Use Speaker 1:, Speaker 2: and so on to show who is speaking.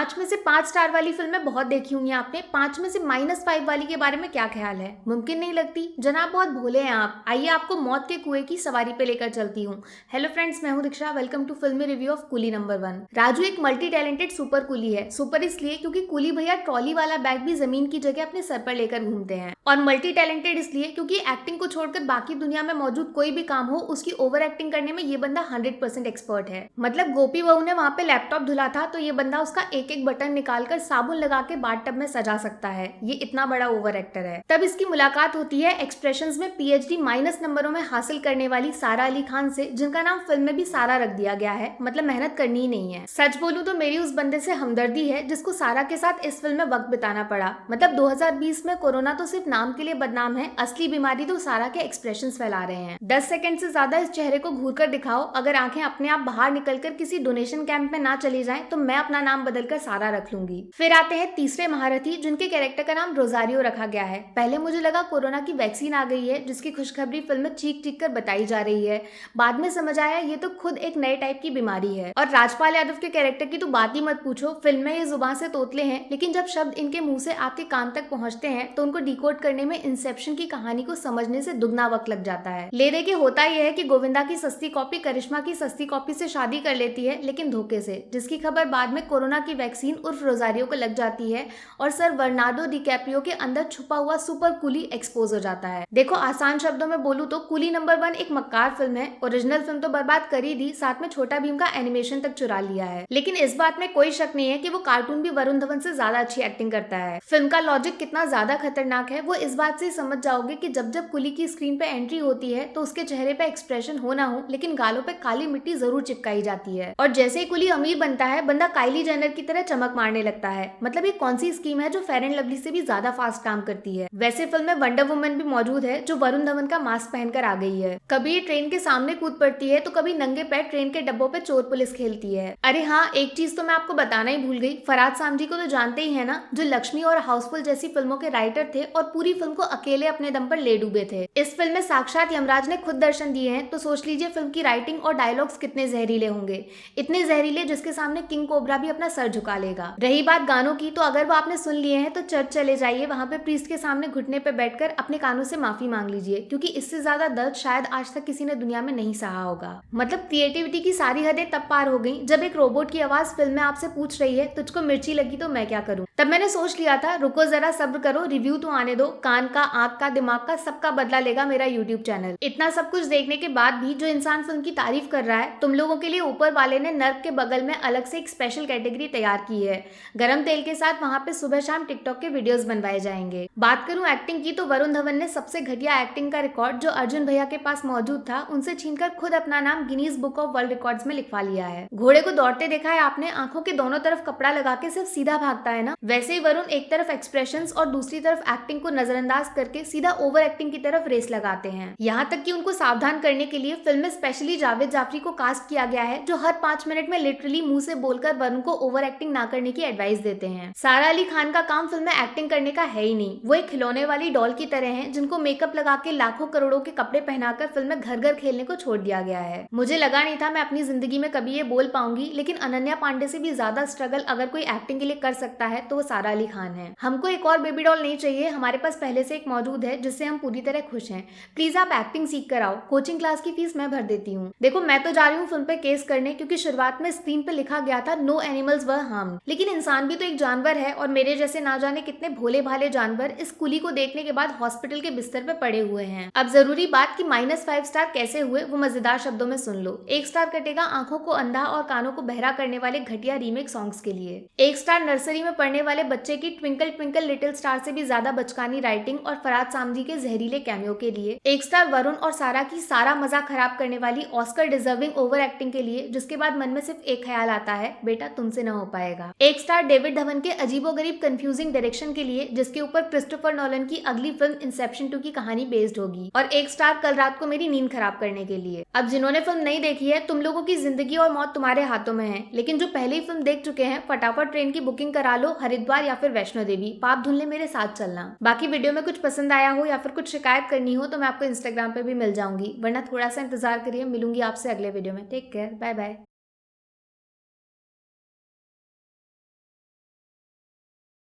Speaker 1: 5 में से 5 स्टार वाली फिल्में बहुत देखी होंगी आपने। 5 में से -5 वाली के बारे में क्या ख्याल है? मुमकिन नहीं लगती? जनाब बहुत भोले हैं आप। आइए आपको मौत के कुएं की सवारी पे लेकर चलती हूँ। हेलो फ्रेंड्स, मैं हूँ दीक्षा। वेलकम टू फिल्मी review of coolie number 1। Raju एक मल्टी टैलेंटेड सुपर कूली है। सुपर इसलिए क्योंकि कूली भैया ट्रॉली वाला बैग भी जमीन की जगह अपने सर पर लेकर घूमते हैं, और मल्टी टैलेंटेड इसलिए क्योंकि एक्टिंग को छोड़कर बाकी दुनिया में मौजूद कोई भी काम हो उसकी ओवर एक्टिंग करने में ये बंदा 100% एक्सपर्ट है। मतलब गोपी बहू ने वहां पे लैपटॉप धुला था तो ये बंदा उसका एक एक बटन निकालकर साबुन लगा के बाथटब में सजा सकता है। ये इतना बड़ा ओवर एक्टर है। तब इसकी मुलाकात होती है एक्सप्रेशंस में PhD माइनस नंबरों में हासिल करने वाली सारा अली खान से, जिनका नाम फिल्म में भी सारा रख दिया गया है। मतलब मेहनत करनी ही नहीं है। सच बोलूं तो मेरी उस बंदे से हमदर्दी है जिसको सारा के साथ इस फिल्म में वक्त बिताना पड़ा। मतलब 2020 में कोरोना तो सिर्फ नाम के लिए बदनाम है, असली बीमारी तो सारा के एक्सप्रेशंस फैला रहे हैं। 10 सेकंड से ज्यादा इस चेहरे को घूर कर दिखाओ। अगर आंखें अपने आप बाहर निकलकर किसी डोनेशन कैंप में ना चली जाएं तो मैं अपना नाम बदलकर सारा रख लूंगी। फिर आते हैं तीसरे महारथी, जिनके कैरेक्टर का नाम रोजारियो रखा गया है। पहले मुझे लगा कोरोना की वैक्सीन आ गई है जिसकी खुशखबरी फिल्म में चीख चीख कर बताई जा रही है। बाद में समझ आया ये तो खुद एक नए टाइप की बीमारी है। और राजपाल यादव के कैरेक्टर की तो बात ही मत पूछो। फिल्म में ये जुबान से तोतले हैं, लेकिन जब शब्द इनके मुंह से आपके कान तक पहुंचते हैं तो उनको डिकोड करने में इंसेप्शन की कहानी को समझने से दुगना वक्त लग जाता है। ले दे के होता यह है कि गोविंदा की सस्ती कॉपी करिश्मा की सस्ती कॉपी से शादी कर लेती है, लेकिन धोखे से, जिसकी खबर बाद में कोरोना की वैक्सीन उर्फ रोजारियो को लग जाती है और सर बर्नार्डो डिकैप्रियो के अंदर छुपा हुआ सुपर कूली एक्सपोज हो जाता है। देखो, आसान शब्दों में बोलूं तो कूली नंबर 1 एक मक्कार फिल्म है। ओरिजिनल फिल्म तो बर्बाद कर ही दी, साथ में छोटा भीम का एनिमेशन तक चुरा लिया है। लेकिन इस बात में कोई शक नहीं है कि वो कार्टून भी वरुण धवन से ज्यादा अच्छी एक्टिंग करता है। फिल्म का लॉजिक कितना ज्यादा खतरनाक है वो इस बात से समझ जाओगे कि जब जब कूली की स्क्रीन पे एंट्री होती है तो उसके चेहरे पे एक्सप्रेशन हो ना हो, लेकिन गालों पे काली मिट्टी जरूर चिपकाई जाती है। और जैसे ही कूली अमीर बनता है, बंदा काइली जेनर की तरह चमक मारने लगता है। मतलब ये कौन सी स्कीम है जो फेयर एंड लवली से भी ज्यादा फास्ट काम करती है? वैसे फिल्म में वंडर वुमन भी मौजूद है जो वरुण धवन का मास्क पहनकर आ गई है। कभी ये ट्रेन के सामने कूद पड़ती है तो कभी नंगे पैर ट्रेन के डब्बों पे चोर पुलिस खेलती है। अरे हाँ, एक चीज तो मैं आपको बताना ही भूल गई। फरहाद सामजी को तो जानते ही है ना, जो लक्ष्मी और हाउसफुल जैसी फिल्मों के राइटर थे और पूरी फिल्म को अकेले अपने दम पर ले डूबे थे। इस फिल्म में साक्षात यमराज ने खुद दर्शन दिए हैं, तो सोच लीजिए फिल्म की राइटिंग और डायलॉग्स कितने जहरीले होंगे। इतने जहरीले जिसके सामने किंग कोबरा भी अपना सर झुका लेगा। रही बात गानों की, तो अगर वो आपने सुन लिए हैं तो चर्च चले जाइए, वहां पे प्रीस्ट के सामने घुटने पे बैठकर अपने कानों से माफी मांग लीजिए, क्योंकि इससे ज्यादा दर्द शायद आज तक किसी ने दुनिया में नहीं सहा होगा। मतलब क्रिएटिविटी की सारी हदें तब पार हो गई जब एक रोबोट की आवाज फिल्म में आपसे पूछ रही है, तुझको मिर्ची लगी तो मैं क्या करूं। तब मैंने सोच लिया था, रुको जरा सब्र करो, रिव्यू तो आने दो। कान का, आंख का, दिमाग का, सबका बदला लेगा मेरा यूट्यूब चैनल। इतना सब कुछ देखने के बाद भी जो इंसान फिल्म की तारीफ कर रहा है, तुम लोगों के लिए ऊपर वाले ने नर्क के बगल में अलग से एक स्पेशल कैटेगरी तैयार की है। गरम तेल के साथ वहां पे सुबह शाम टिकटॉक के वीडियोस बनवाए जाएंगे। बात करूं एक्टिंग की, तो वरुण धवन ने सबसे घटिया एक्टिंग का रिकॉर्ड जो अर्जुन भैया के पास मौजूद था उनसे छीनकर खुद अपना नाम Guinness book of world records में लिखवा लिया है। घोड़े को दौड़ते देखा है आपने, आंखों के दोनों तरफ कपड़ा लगा के सिर्फ सीधा भागता है ना, वैसे ही वरुण एक तरफ एक्सप्रेशंस और दूसरी तरफ एक्टिंग को नजरअंदाज करके सीधा ओवर एक्टिंग की तरफ रेस लगाते हैं। यहाँ तक कि उनको सावधान करने के लिए फिल्म में स्पेशली जावेद जाफरी को कास्ट किया गया है, जो हर 5 मिनट में लिटरली मुंह से बोलकर वरुण को ओवर एक्टिंग ना करने की एडवाइस देते हैं। सारा अली खान का काम फिल्म में एक्टिंग करने का है ही नहीं। वो एक खिलौने वाली डॉल की तरह है जिनको मेकअप लगा के लाखों करोड़ों के कपड़े पहनाकर फिल्म में घर घर खेलने को छोड़ दिया गया है। मुझे लगा नहीं था मैं अपनी जिंदगी में कभी ये बोल पाऊंगी, लेकिन अनन्या पांडे से भी ज्यादा स्ट्रगल अगर कोई एक्टिंग के लिए कर सकता है तो वो सारा अली खान है। हमको एक और बेबी डॉल नहीं चाहिए, हमारे पास पहले से एक मौजूद है जिससे हम पूरी तरह खुश हैं। प्लीज आप एक्टिंग सीख कर आओ, कोचिंग क्लास की फीस मैं भर देती हूँ। देखो, मैं तो जा रही हूँ फिल्म पे केस करने, क्योंकि शुरुआत में स्क्रीन पे लिखा गया था नो एनिमल्स वर हार्म्ड, लेकिन इंसान भी तो एक जानवर है और मेरे जैसे ना जाने कितने भोले भाले जानवर इस कुली को देखने के बाद हॉस्पिटल के बिस्तर पे पड़े हुए हैं। अब जरूरी बात कि -5 स्टार कैसे हुए वो मजेदार शब्दों में सुन लो। 1 स्टार कटेगा आंखों को अंधा और कानों को बहरा करने वाले घटिया रीमेक सॉन्ग्स के लिए। 1 स्टार नर्सरी में पढ़ने वाले बच्चे की ट्विंकल ट्विंकल लिटिल स्टार से भी ज्यादा बचकानी राइटिंग और फरहाद सामजी के जहरीले कैमियो के लिए। 1 स्टार वरुण और सारा की सारा मजा खराब करने वाली ऑस्कर डिजर्विंग ओवर एक्टिंग के लिए, जिसके बाद मन में सिर्फ एक ख्याल आता है, बेटा तुमसे न हो पाएगा। 1 स्टार डेविड धवन के अजीबोगरीब कंफ्यूजिंग डायरेक्शन के लिए, जिसके ऊपर क्रिस्टोफर नोलन की अगली फिल्म इंसेप्शन 2 की कहानी बेस्ड होगी। और 1 स्टार कल रात को मेरी नींद खराब करने के लिए। अब जिन्होंने फिल्म नहीं देखी है, तुम लोगों की जिंदगी और मौत तुम्हारे हाथों में है, लेकिन जो पहले ही फिल्म देख चुके हैं, फटाफट ट्रेन की बुकिंग करा लो हरिद्वार या फिर वैष्णो देवी। पाप धुलने मेरे साथ चलना। बाकी वीडियो में कुछ पसंद आया हो या फिर कुछ शिकायत करनी हो तो मैं आपको इंस्टाग्राम पे भी मिल जाऊंगी, वरना थोड़ा सा इंतजार करिए। मिलूंगी आपसे अगले वीडियो में। Take care, bye bye.